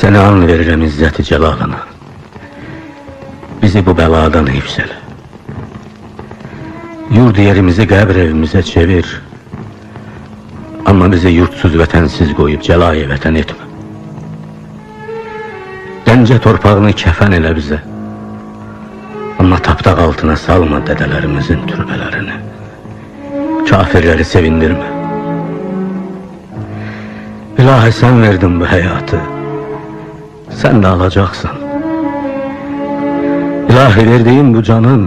Sənə an verirəm izzəti cəlalına. Bizi bu bəladan hifz elə. Yurd yerimizi qəbr evimizə çevir. Amma bizi yurtsuz, vətənsiz qoyub cəlayi vətən etmə. Gəncə torpağını kəfən elə bizə. Amma tapdaq altına salma dədələrimizin türbələrini. Kafirləri sevindirmə. İlahi, sən verdin bu həyatı, sən də alacaqsan. İlahi, verdiğin bu canın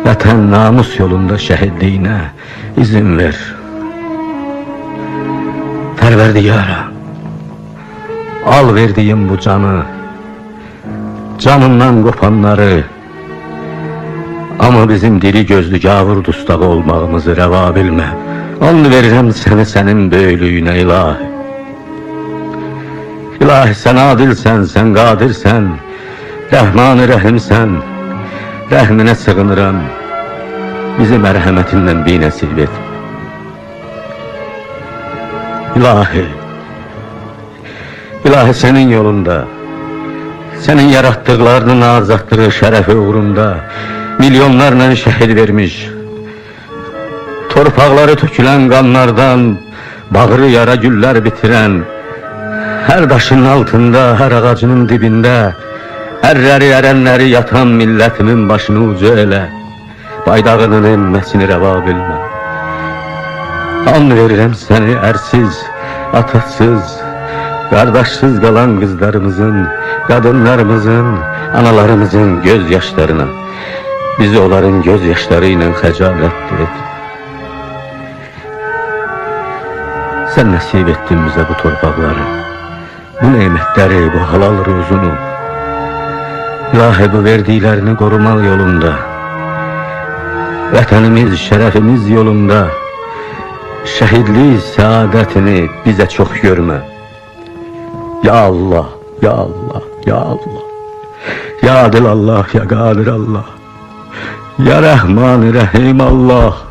vətən namus yolunda şəhidliyinə izin ver. Pərverdigara, al verdiğin bu canı, canından qopanları, ama bizim diri gözlü gavur dustağı olmağımızı rəva bilmə. And verirəm səni sənin böyüklüyünə ilahi. İlahi, sən adilsən, sən qadirsən, Rəhman-ı Rəhimsən, rəhminə sığınıram, bizi mərhəmətindən binəsib et. İlahi, İlahi, sənin yolunda, sənin yarattıqlarının azadlığı şərəfi uğrunda milyonlarla şəhid vermiş, torpaqları tökülən qanlardan bağrı yara güllər bitirən, hər daşın altında, hər ağacının dibində ərləri, ərənləri yatan millətimin başını ucu elə, baydağının emməsini rəva bilmə. And verirəm səni ərsiz, atasız, qardaşsız qalan qızlarımızın, qadınlarımızın, analarımızın göz yaşlarına, bizi onların göz yaşları ilə xəcalət et. Sən nəsib etdin bizə bu torpaqları, bu neymətləri, bu halal ruzunu. İlahi, bu verdiklərini qorumaq yolunda, vətənimiz, şərəfimiz yolunda şəhidlik səadətini bizə çox görmə. Ya Allah, ya Allah, ya Allah, ya Adil Allah, ya Qadir Allah, ya Rəhman-ı Rəhim Allah.